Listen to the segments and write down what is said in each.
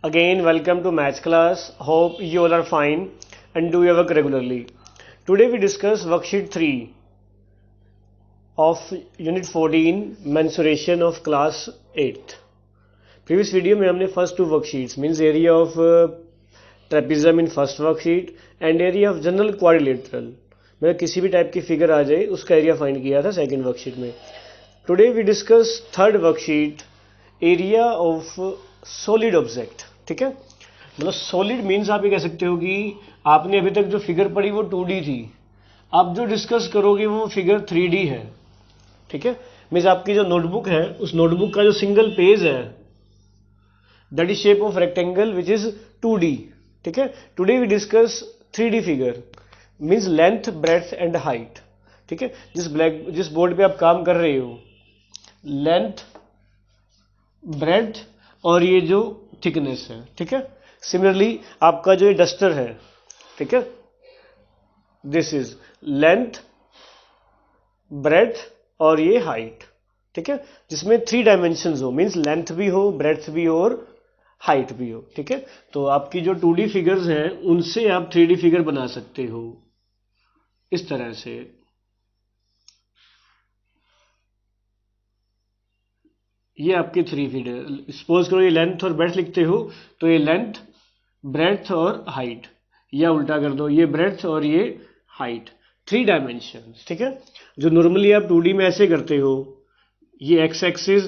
Again, welcome to maths class. Hope you all are fine and do your work regularly. Today we discuss worksheet 3 of unit 14 mensuration of class 8. Previous video में हमने first two worksheets means area of trapezium in first worksheet and area of general quadrilateral मतलब किसी भी type की figure आ जाए उसका area find किया था सेकंड वर्कशीट में. Today we discuss third worksheet area of solid object. ठीक है, मतलब सॉलिड मीन्स आप ये कह सकते हो कि आपने अभी तक जो फिगर पढ़ी वो 2D थी, आप जो डिस्कस करोगे वो फिगर 3D है. ठीक है, मीन्स आपकी जो नोटबुक है उस नोटबुक का जो सिंगल पेज है that is shape of rectangle which is 2D. ठीक है, today we discuss 3D figure means length breadth and height. ठीक है, जिस बोर्ड पे आप काम कर रहे हो लेंथ ब्रेड्थ और ये जो थिकनेस है. ठीक है, सिमिलरली आपका जो ये डस्टर है, ठीक है, दिस इज लेंथ ब्रेड्थ और ये हाइट. ठीक है, जिसमें 3 डायमेंशंस हो मीन्स लेंथ भी हो ब्रेड्थ भी हो और हाइट भी हो. ठीक है, तो आपकी जो 2D फिगर्स हैं उनसे आप 3D फिगर बना सकते हो इस तरह से. ये आपके 3 फिगर, सपोज करो ये लेंथ और ब्रेड्थ लिखते हो तो ये लेंथ ब्रेड्थ और हाइट, या उल्टा कर दो ये ब्रेड्थ और ये हाइट, 3 डायमेंशन. ठीक है, जो नॉर्मली आप 2D में ऐसे करते हो ये एक्स एक्सिस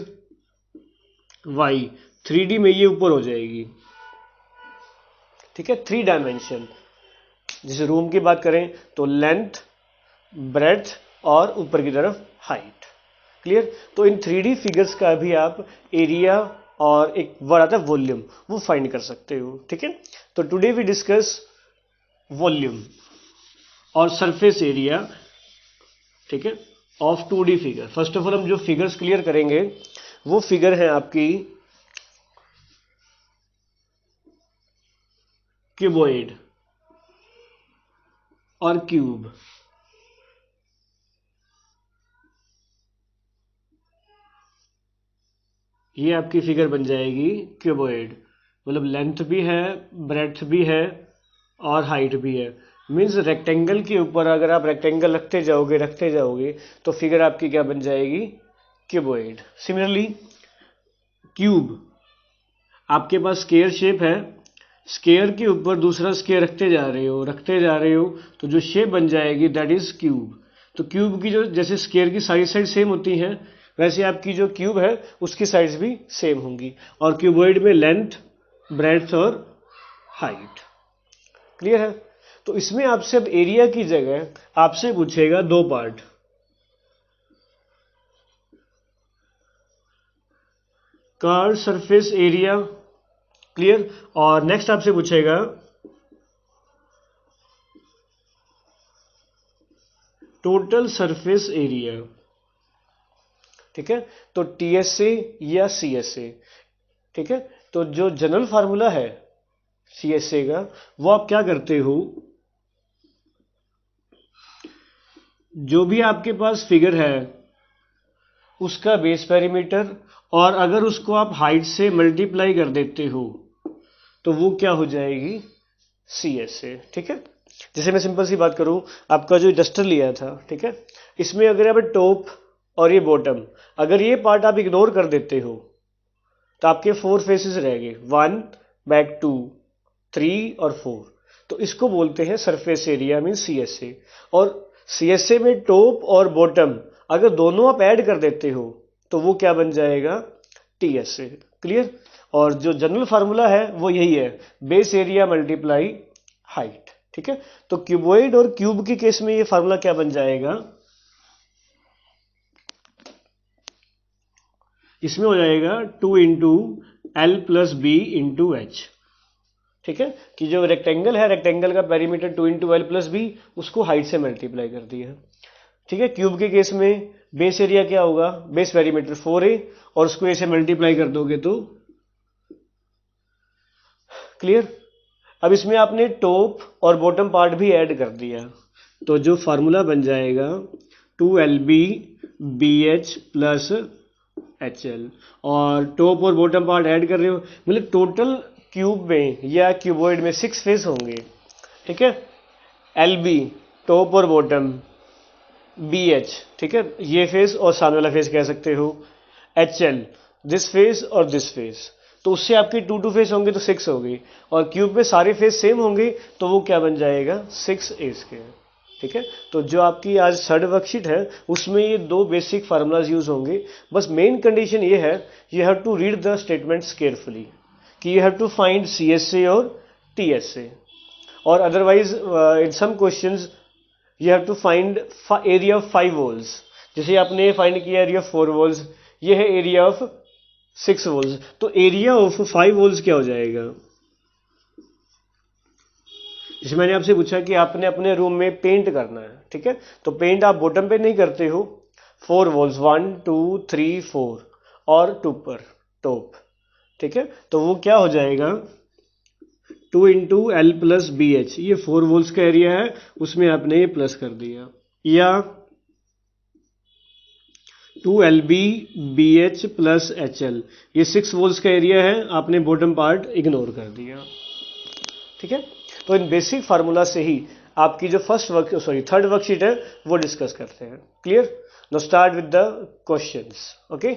वाई, 3D में ये ऊपर हो जाएगी. ठीक है, 3 डायमेंशन. जैसे रूम की बात करें तो लेंथ ब्रेड्थ और ऊपर की तरफ हाइट. क्लियर. तो इन 3D फिगर्स का भी आप एरिया और एक वर्ड आता है वॉल्यूम वो फाइंड कर सकते हो. ठीक है, तो टुडे वी डिस्कस वॉल्यूम और सरफेस एरिया. ठीक है, of 2D figure. First of all हम जो फिगर्स क्लियर करेंगे वो फिगर है आपकी क्यूबॉइड और क्यूब. ये आपकी फिगर बन जाएगी क्यूबॉइड, मतलब लेंथ भी है ब्रेड्थ भी है और हाइट भी है. मीन्स रेक्टेंगल के ऊपर अगर आप रेक्टेंगल रखते जाओगे तो फिगर आपकी क्या बन जाएगी, क्यूबॉइड. सिमिलरली क्यूब, आपके पास स्क्वायर शेप है, स्क्वायर के ऊपर दूसरा स्क्वायर रखते जा रहे हो तो जो शेप बन जाएगी दैट इज क्यूब. तो क्यूब की जो जैसे स्क्वायर की सारी साइड सेम होती हैं वैसे आपकी जो क्यूब है उसकी साइड्स भी सेम होंगी. और क्यूबॉइड में लेंथ ब्रेड्थ और हाइट. क्लियर है. तो इसमें आपसे अब एरिया की जगह आपसे पूछेगा 2 part, curve surface area. Clear. और नेक्स्ट आपसे पूछेगा टोटल सरफेस एरिया. ठीक है, तो TSA या CSA. ठीक है, तो जो जनरल फार्मूला है CSA का वो आप क्या करते हो, जो भी आपके पास फिगर है उसका बेस पेरीमीटर और अगर उसको आप हाइट से मल्टीप्लाई कर देते हो तो वो क्या हो जाएगी, CSA. ठीक है, जैसे मैं सिंपल सी बात करूं, आपका जो डस्टर लिया था, ठीक है, इसमें अगर आप टॉप और ये बॉटम अगर ये पार्ट आप इग्नोर कर देते हो तो आपके 4 फेसेस रह गए, 1 बैक 2 3 और 4. तो इसको बोलते हैं सरफेस एरिया मीन CSA. और CSA में टॉप और बॉटम अगर दोनों आप ऐड कर देते हो तो वो क्या बन जाएगा, TSA. क्लियर. और जो जनरल फार्मूला है वो यही है, बेस एरिया मल्टीप्लाई हाइट. ठीक है, तो क्यूबॉइड और क्यूब के केस में ये फार्मूला क्या बन जाएगा, इसमें हो जाएगा 2 into L plus B into H. ठीक है, कि जो रेक्टेंगल है रेक्टेंगल का perimeter 2 into L plus B, उसको हाइट से मल्टीप्लाई कर दिया. ठीक है, क्यूब के केस में बेस एरिया क्या होगा, बेस पेरीमीटर 4A और उसको ऐसे मल्टीप्लाई कर दोगे तो. क्लियर. अब इसमें आपने टॉप और बॉटम पार्ट भी ऐड कर दिया तो जो फार्मूला बन जाएगा 2LB BH प्लस HL. और टॉप और बॉटम पार्ट ऐड कर रहे हो मतलब टोटल क्यूब में या क्यूबॉइड में 6 फेस होंगे, ठीक है। एल बी टॉप और बॉटम, बी एच, ठीक है, ये फेस और सामने वाला फेस कह सकते हो, एच एल दिस फेस और दिस फेस, तो उससे आपके 2 फेस होंगे तो 6 होगी, और क्यूब में सारे फेस सेम होंगे तो वो क्या बन जाएगा 6a स्क्वायर, ठीक है। तो जो आपकी आज थर्ड वर्कशीट है उसमें ये 2 बेसिक फार्मूलाज यूज होंगे। बस मेन कंडीशन ये है, you have to read the statements carefully, कि you have to find CSA और TSA, और otherwise in some questions you have to find area of 5 walls, जैसे आपने फाइंड किया एरिया ऑफ 4 वॉल्स, ये है एरिया ऑफ 6 वॉल्स, तो area of 5 walls क्या हो जाएगा। जैसे मैंने आपसे पूछा कि आपने अपने रूम में पेंट करना है, ठीक है, तो पेंट आप बॉटम पे नहीं करते हो, 4 वॉल्स 1 2 3 4 और ऊपर टॉप, ठीक है, तो वो क्या हो जाएगा 2 into L plus B H, ये 4 वॉल्स का एरिया है, उसमें आपने ये प्लस कर दिया, या 2LB BH प्लस HL, ये 6 वॉल्स का एरिया है, आपने बॉटम पार्ट इग्नोर कर दिया, ठीक है। तो इन बेसिक फार्मूला से ही आपकी जो थर्ड वर्कशीट है वो डिस्कस करते हैं। Clear? Now start with the questions. Okay,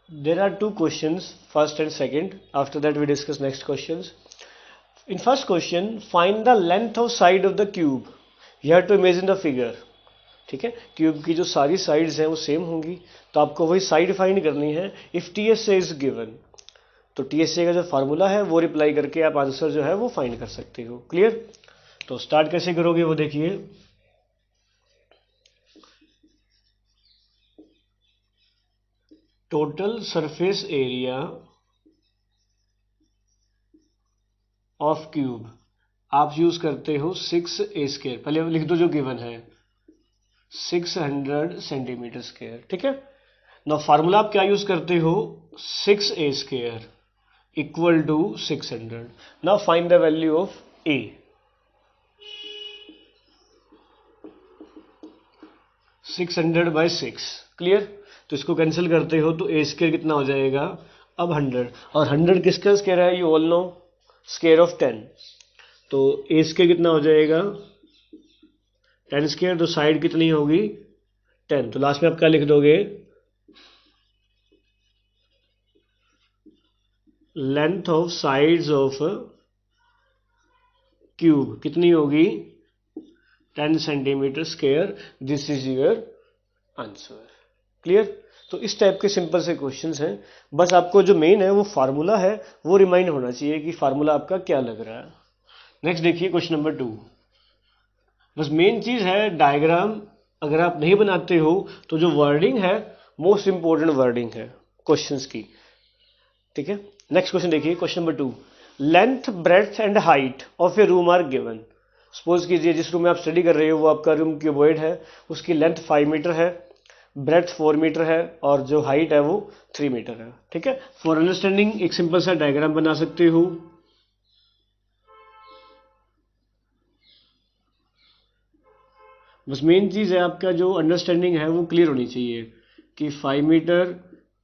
there are 2 questions, first and second, after that we discuss next questions. In first question, find the length of side of the cube, you have to imagine the figure, ठीक है। Cube की जो सारी sides हैं वो same होंगी, तो आपको वही साइड फाइंड करनी है। इफ TSA इज गिवन, तो TSA का जो फार्मूला है वो रिप्लाई करके आप आंसर जो है वो फाइंड कर सकते हो। क्लियर? तो स्टार्ट कैसे करोगे वो देखिए। Total surface area of cube आप यूज करते हो 6a स्क्वायर, पहले लिख दो जो गिवन है 600 सेंटीमीटर स्क्वायर, ठीक है ना। फार्मूला आप क्या यूज करते हो 6a square equal to 600. Now find the value of A. 600 by 6, clear. तो इसको कैंसिल करते हो तो A स्क्वायर कितना हो जाएगा अब 100, और 100 किसका स्क्वायर है you all know, square of 10, तो A स्क्वायर कितना हो जाएगा 10 स्क्वायर, तो साइड कितनी होगी 10, तो लास्ट में आप क्या लिख दोगे length of sides of cube कितनी होगी 10 centimetre square, this is your answer. Clear? तो इस टाइप के सिंपल से क्वेश्चंस हैं, बस आपको जो मेन है वो फार्मूला है वो रिमाइंड होना चाहिए कि फार्मूला आपका क्या लग रहा है। नेक्स्ट देखिए क्वेश्चन नंबर 2, बस मेन चीज है डायग्राम अगर आप नहीं बनाते हो तो जो वर्डिंग है मोस्ट इंपॉर्टेंट वर्डिंग है क्वेश्चंस की, ठीक है। नेक्स्ट क्वेश्चन देखिए question number 2, length breadth and height of a room are given. Suppose कीजिए जिस रूम में आप स्टडी कर रहे हो वो आपका रूम क्यूबॉइड है, उसकी लेंथ 5 मीटर है, ब्रेड्थ 4 मीटर है, और जो हाइट है वो 3 मीटर है, ठीक है। फॉर अंडरस्टैंडिंग एक सिंपल सा डायग्राम बना सकते हो। बस मेन चीज है आपका जो अंडरस्टैंडिंग है वो क्लियर होनी चाहिए कि 5 मीटर,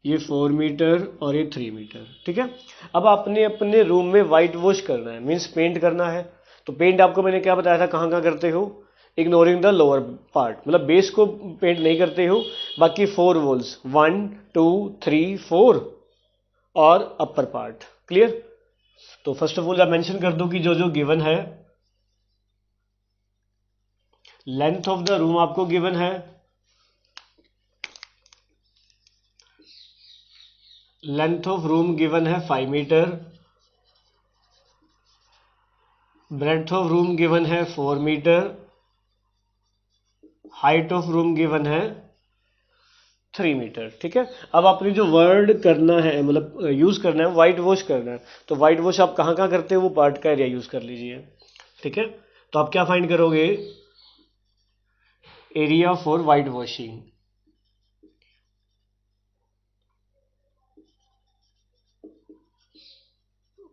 ये 4 मीटर और ये 3 मीटर, ठीक है। अब आपने अपने रूम में वाइट वॉश करना है, मीन्स पेंट करना है, तो पेंट आपको मैंने क्या बताया था कहाँ कहाँ करते हो, इग्नोरिंग द लोअर पार्ट, मतलब बेस को पेंट नहीं करते हो, बाकी 4 वॉल्स 1 2 3 4 और अपर पार्ट। क्लियर? तो फर्स्ट ऑफ ऑल आप मेंशन कर दो कि जो जो गिवन है, लेंथ ऑफ द रूम आपको गिवन है, लेंथ ऑफ रूम गिवन है 5 metre, breadth of room given है 4 metre, height of room given है 3 मीटर, ठीक है। अब आपने जो वर्ड करना है मतलब यूज करना है वाइट वॉश करना है, तो वाइट वॉश आप कहाँ कहाँ करते हो वो पार्ट का एरिया यूज कर लीजिए, ठीक है। तो आप क्या फाइंड करोगे area for white washing,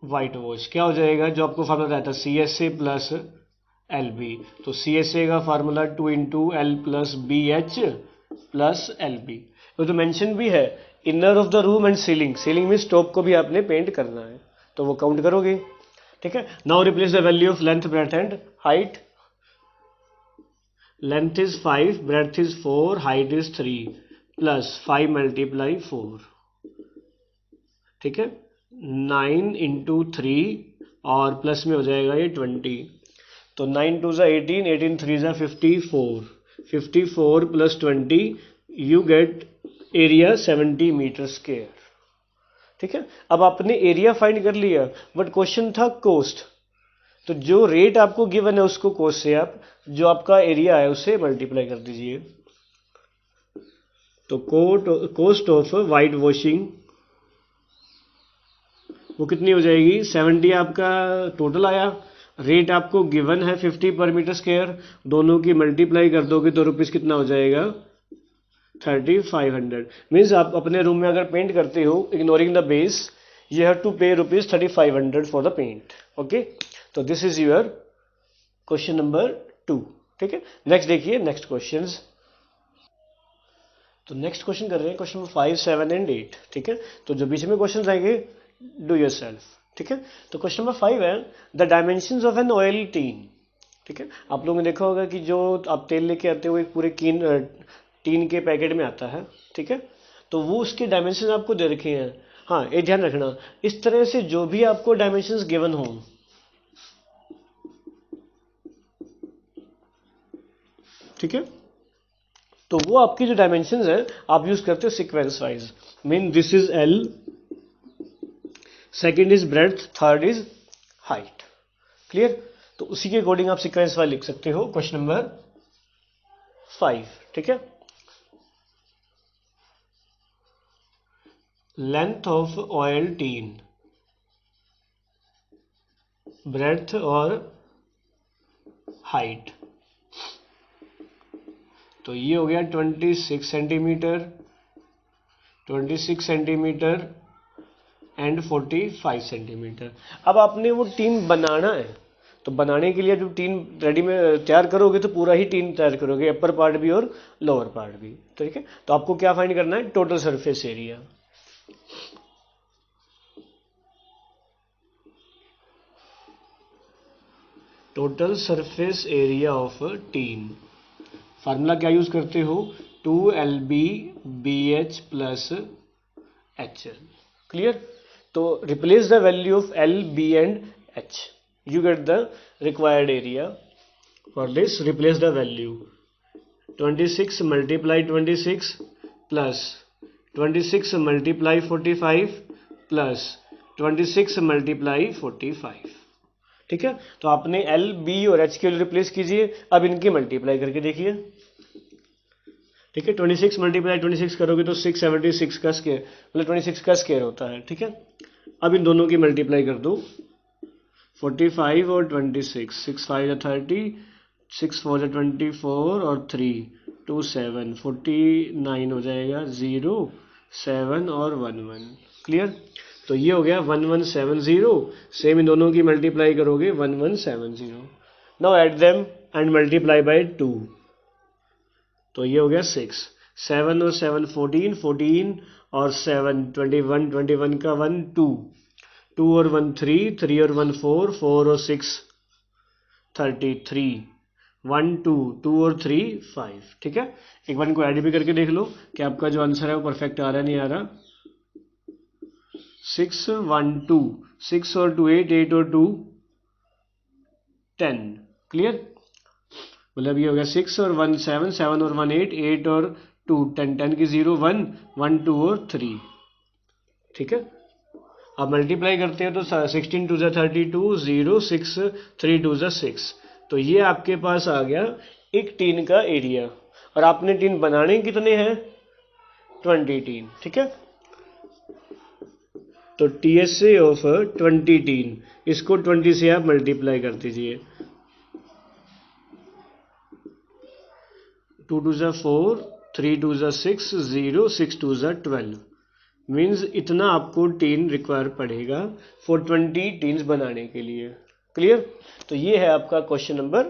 white wash क्या हो जाएगा जो आपको फार्मूला रहता है CSA प्लस LB, तो CSA का formula 2 into L plus B H plus LB, तो मेंशन भी है inner of the room and ceiling, ceiling में टॉप को भी आपने पेंट करना है, तो वो काउंट करोगे, ठीक है। Now replace the value of length, breadth and height. Length is 5, breadth is 4, height is 3, plus 5 multiply 4, ठीक है, 9 इंटू 3 और प्लस में हो जाएगा ये 20, तो 9 2 18, 18 3 54, 54 plus 20 you get area 70 metre square, ठीक है। अब आपने एरिया फाइंड कर लिया, बट क्वेश्चन था कोस्ट, तो जो रेट आपको गिवन है उसको कोस्ट से आप जो आपका एरिया है उससे मल्टीप्लाई कर दीजिए। तो कोस्ट ऑफ वाइट वॉशिंग वो कितनी हो जाएगी, 70 आपका टोटल आया, रेट आपको गिवन है 50 पर मीटर स्क्वायर, दोनों की मल्टीप्लाई कर दोगे तो रुपीज़ कितना हो जाएगा, 3500। मीन्स आप अपने रूम में अगर पेंट करते हो ignoring the base, you have to pay rupees 3500 for the paint, okay. तो this is your question number 2, ठीक है। नेक्स्ट देखिए, नेक्स्ट क्वेश्चंस। तो नेक्स्ट क्वेश्चन कर रहे हैं क्वेश्चन नंबर 5, 7 एंड 8, ठीक है। तो जो बीच में क्वेश्चन आएंगे डू योरसेल्फ, ठीक है। तो क्वेश्चन नंबर 5 है the dimensions of an oil tin, ठीक है। आप लोगों ने देखा होगा कि जो आप तेल लेके आते हो एक पूरे टीन के पैकेट में आता है, ठीक है। तो वो उसके डायमेंशन आपको दे रखे हैं। हाँ, ये ध्यान रखना, इस तरह से जो भी आपको डायमेंशंस गिवन हो, ठीक है, तो वो आपकी जो डायमेंशंस है आप यूज करते हो sequence wise. Mean this is L, second is breadth, third is height, clear. तो उसी के अकॉर्डिंग आप सीक्वेंस वाइज लिख सकते हो क्वेश्चन नंबर 5, ठीक है। Length of oil tin, breadth और हाइट, तो ये हो गया 26 सेंटीमीटर, 26 सेंटीमीटर एंड 45 सेंटीमीटर। अब आपने वो टीन बनाना है, तो बनाने के लिए जो टीन रेडी में तैयार करोगे तो पूरा ही टीन तैयार करोगे, अपर पार्ट भी और लोअर पार्ट भी, ठीक है। तो आपको क्या फाइंड करना है, total surface area. Total surface area of tin, formula क्या यूज करते हो, 2LB BH plus HL, clear. तो replace the value of L, B and H, you get the required area. For this replace the value, 26 multiply 26 plus 26 multiply 45 plus 26 multiply 45, ठीक है। तो आपने L, B और H के लिए replace कीजिए, अब इनकी मल्टीप्लाई करके देखिए, ठीक है। 26 मल्टीप्लाई 26 करोगे तो 676 का स्क्वायर, मतलब 26 का स्क्वायर होता है, ठीक है। अब इन दोनों की मल्टीप्लाई कर दो, 45 और 26, 6 5 30, 6 4 24 और 3 2 7, 49 हो जाएगा, 0 7 और 1 1, क्लियर। तो ये हो गया 1170, सेम इन दोनों की मल्टीप्लाई करोगे 1170। Now add them and multiply by 2, तो ये हो गया 6, 7 और 7 14, 14 और 7 21, 21 का 1 2, 2 और 1 3, 3 और 1 4, 4 और 6 33, 1 2, 2 और 3 5, ठीक है। एक बार इनको ऐड भी करके देख लो कि आपका जो आंसर है वो परफेक्ट आ रहा है नहीं आ रहा। 6 1 2, 6 और 2 8, 8 और 2 10, क्लियर। मतलब ये हो गया 6 और 1 7, 7 और 1 8, 8 और 2 10, 10 की 0 1, 1 2 और 3, ठीक है। आप मल्टीप्लाई करते हो तो 16 2 32, 0 6 3 2 6, तो ये आपके पास आ गया एक टीन का एरिया, और आपने टीन बनाने कितने हैं, 20 टीन, ठीक है। तो TSA ऑफ 20 टीन, इसको 20 से आप मल्टीप्लाई कर दीजिए, 2 2 4, 3 2 6, 0 6 2 12, मीन्स इतना आपको टीन रिक्वायर पड़ेगा फॉर 20 टीन्स बनाने के लिए, क्लियर। तो ये है आपका क्वेश्चन नंबर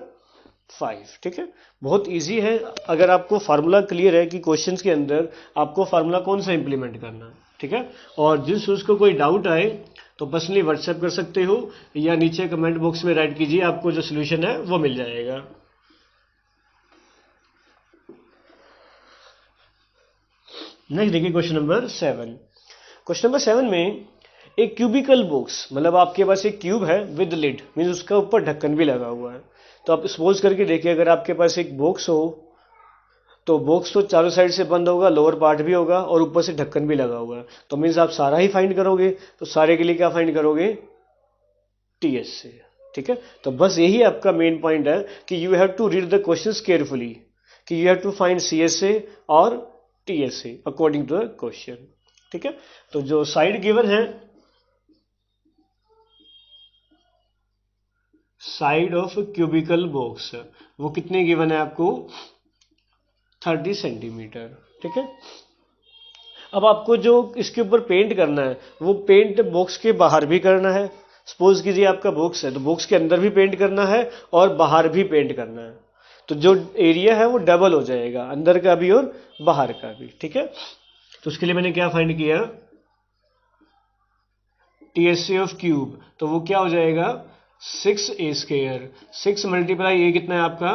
5। ठीक है, बहुत इजी है। अगर आपको फार्मूला क्लियर है कि क्वेश्चंस के अंदर आपको फार्मूला कौन सा इंप्लीमेंट करना है, ठीक है। और जिस उसको कोई डाउट आए तो पर्सनली व्हाट्सएप कर सकते हो या नीचे कमेंट बॉक्स में राइट कीजिए, आपको जो सोल्यूशन है वो मिल जाएगा। नेक्स्ट देखिए क्वेश्चन नंबर 7। क्वेश्चन नंबर 7 में एक क्यूबिकल बॉक्स, मतलब आपके पास एक क्यूब है विद लिड, मीन्स उसका ऊपर ढक्कन भी लगा हुआ है। तो आप सपोज करके देखिए, अगर आपके पास एक बॉक्स हो तो बॉक्स तो चारों साइड से बंद होगा, लोअर पार्ट भी होगा और ऊपर से ढक्कन भी लगा हुआ है। तो मीन्स आप सारा ही फाइंड करोगे, तो सारे के लिए क्या फाइंड करोगे, टीएस से। ठीक है, तो बस यही आपका मेन पॉइंट है कि you have to read the questions carefully, कि you have to find CSA और TSA according to the question. ठीक है, तो जो साइड गिवन है, साइड ऑफ क्यूबिकल बॉक्स, वो कितने गिवन है आपको, 30 सेंटीमीटर। ठीक है, अब आपको जो इसके ऊपर पेंट करना है वो पेंट बॉक्स के बाहर भी करना है। सपोज कीजिए आपका बॉक्स है तो बॉक्स के अंदर भी पेंट करना है और बाहर भी पेंट करना है, तो जो एरिया है वो डबल हो जाएगा, अंदर का भी और बाहर का भी। ठीक है, तो उसके लिए मैंने क्या फाइंड किया, टीएसए ऑफ क्यूब, तो वो क्या हो जाएगा 6a²। 6 मल्टीप्लाई ए कितना है आपका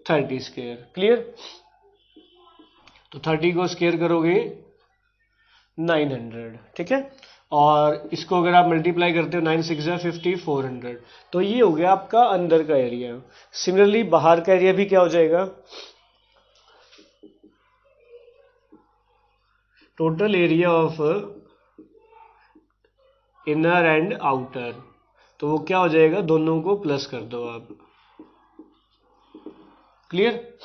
30²। क्लियर, तो 30 को स्क्वायर करोगे 900। ठीक है, और इसको अगर आप मल्टीप्लाई करते हो 9 6 50 400, तो ये हो गया आपका अंदर का एरिया। सिमिलरली बाहर का एरिया भी क्या हो जाएगा, total area of inner and outer, तो वो क्या हो जाएगा, दोनों को प्लस कर दो आप। क्लियर,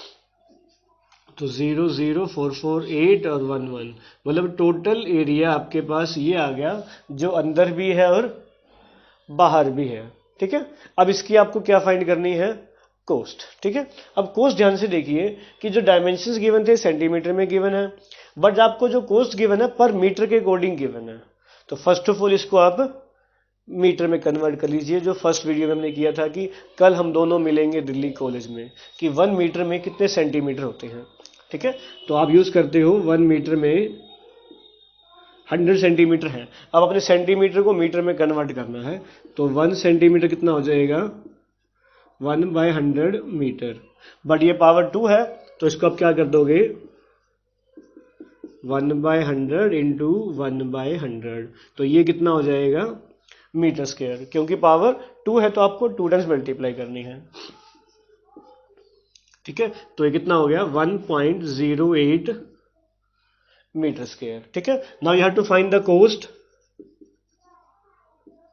तो 0 0 4 4 8 और 1 1, मतलब टोटल एरिया आपके पास ये आ गया, जो अंदर भी है और बाहर भी है। ठीक है, अब इसकी आपको क्या फाइंड करनी है, कोस्ट। ठीक है, अब कोस्ट ध्यान से देखिए कि जो डायमेंशंस गिवन थे सेंटीमीटर में गिवन है, बट आपको जो कोस्ट गिवन है पर मीटर के अकॉर्डिंग गिवन है। तो फर्स्ट ऑफ ऑल इसको आप मीटर में कन्वर्ट कर लीजिए, जो फर्स्ट वीडियो में हमने किया था कि कल हम दोनों मिलेंगे दिल्ली कॉलेज में, कि 1 मीटर में कितने सेंटीमीटर होते हैं। ठीक है, तो आप यूज करते हो 1 मीटर में 100 सेंटीमीटर है। अब अपने सेंटीमीटर को मीटर में कन्वर्ट करना है, तो 1 सेंटीमीटर कितना हो जाएगा 1/100 मीटर, बट ये पावर 2 है तो इसको आप क्या कर दोगे 1/100 इंटू 1/100, तो ये कितना हो जाएगा मीटर स्क्वायर, क्योंकि पावर 2 है तो आपको 2 टाइम्स मल्टीप्लाई करनी है। ठीक है, तो ये कितना हो गया 1.08 मीटर स्क्वायर। ठीक है, now you have to find the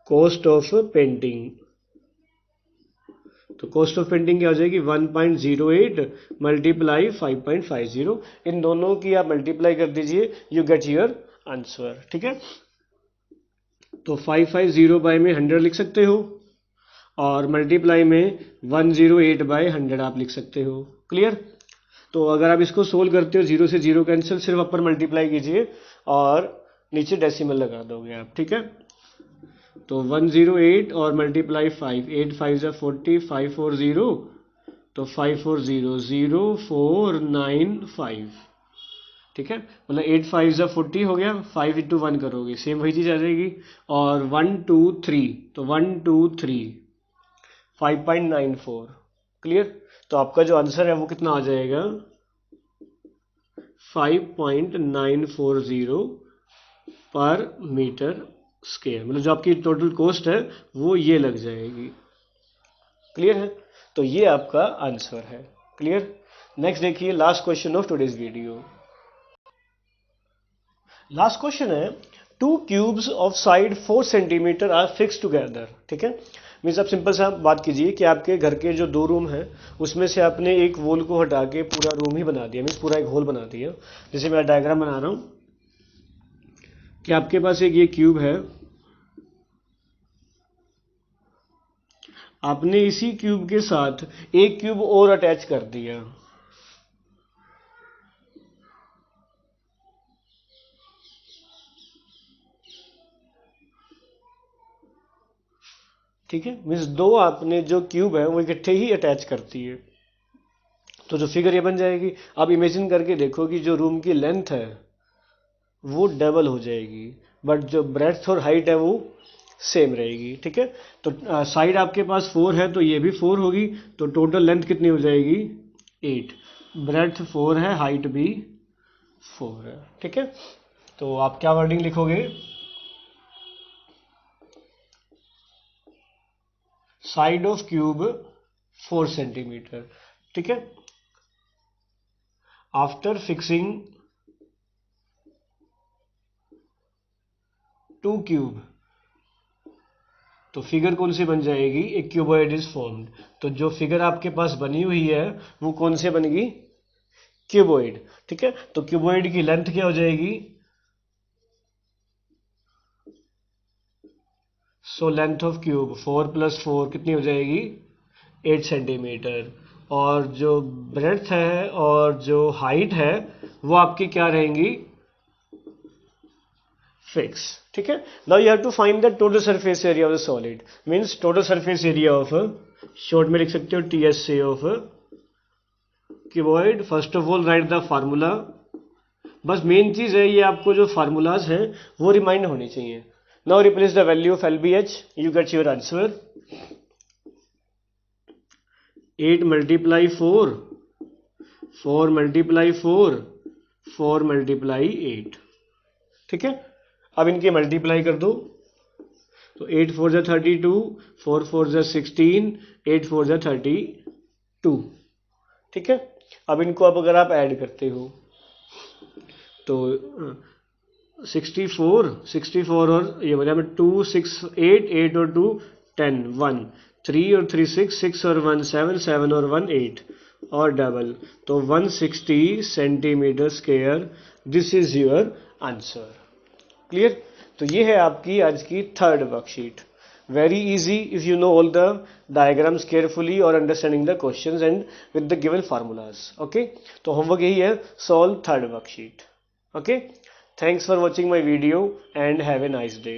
cost of painting. तो कॉस्ट ऑफ पेंटिंग क्या हो जाएगी 1.08 मल्टीप्लाई 5.50, इन दोनों की आप मल्टीप्लाई कर दीजिए, यू गेट योर आंसर। ठीक है, तो 550 बाय में 100 लिख सकते हो और मल्टीप्लाई में 108 बाय 100 आप लिख सकते हो। क्लियर, तो अगर आप इसको सोल्व करते हो 0 से 0 कैंसिल, सिर्फ अपर मल्टीप्लाई कीजिए और नीचे डेसिमल लगा दोगे आप। ठीक है, तो 108 और मल्टीप्लाई 5, 8 5 जा 40, 540, तो 540045। ठीक है, मतलब 8 5 जा 40 हो गया, 5 इंटू 1 करोगे सेम वही चीज आ जाएगी, और 1 2 3, तो 1 2 3 5.94। क्लियर, तो आपका जो आंसर है वो कितना आ जाएगा 5.940 पर मीटर स्क्वायर, मतलब जो आपकी टोटल कॉस्ट है वो ये लग जाएगी। क्लियर है, तो ये आपका आंसर है। क्लियर, नेक्स्ट देखिए last question of today's video. Last question है, two cubes of side 4 centimetre are fix together. ठीक है, मीन्स आप सिंपल सा बात कीजिए कि आपके घर के जो 2 रूम हैं उसमें से आपने एक वॉल को हटा के पूरा रूम ही बना दिया, मीन्स पूरा एक होल बना दिया। जैसे मैं डायग्राम बना रहा हूँ कि आपके पास एक ये क्यूब है, आपने इसी क्यूब के साथ एक क्यूब और अटैच कर दिया। ठीक है, मीन्स दो आपने जो क्यूब है वो इकट्ठे ही अटैच करती है, तो जो फिगर ये बन जाएगी। आप इमेजिन करके देखो कि जो रूम की लेंथ है वो डबल हो जाएगी, बट जो ब्रेड्थ और हाइट है वो सेम रहेगी। ठीक है, तो साइड आपके पास 4 है तो ये भी 4 होगी, तो टोटल लेंथ कितनी हो जाएगी 8, ब्रेड्थ 4 है, हाइट भी 4 है। ठीक है, तो आप क्या वर्डिंग लिखोगे, साइड ऑफ क्यूब 4 सेंटीमीटर। ठीक है, आफ्टर फिक्सिंग 2 क्यूब, तो फिगर कौन सी बन जाएगी, एक क्यूबॉइड इज फॉर्म्ड। तो जो फिगर आपके पास बनी हुई है वो कौन से बनेगी, क्यूबॉइड। ठीक है, तो क्यूबॉइड की लेंथ क्या हो जाएगी, सो लेंथ ऑफ क्यूब 4 + 4 कितनी हो जाएगी 8 सेंटीमीटर, और जो ब्रेड्थ है और जो हाइट है वो आपकी क्या रहेंगी, फिक्स। ठीक है, now you have to find the total surface area of the solid, means total surface area of, short में लिख सकते हो TSA of cuboid. First of all write the formula, बस मेन चीज है ये आपको जो फार्मूलाज हैं वो रिमाइंड होनी चाहिए। Now replace the value of LBH, you get your answer 8 × 4, 4 × 4, 4 × 8। ठीक है, अब इनके मल्टीप्लाई कर दो, तो 8 4 = 32, 4 4 = 16, 8 4 = 32। ठीक है, अब इनको अब अगर आप ऐड करते हो तो 64 और ये बचा में 2 6 8, 8 और 2 10, 1 3 और 3 6, 6 और 1 7, 7 और 1 8 और डबल, तो 160 centimetre square. This is your answer. Clear, तो ये है आपकी आज की third worksheet. Very easy if you know all the diagrams carefully और understanding the questions and with the given formulas. Okay, तो होमवर्क यही है, solve third worksheet. Okay, thanks for watching my video and have a nice day.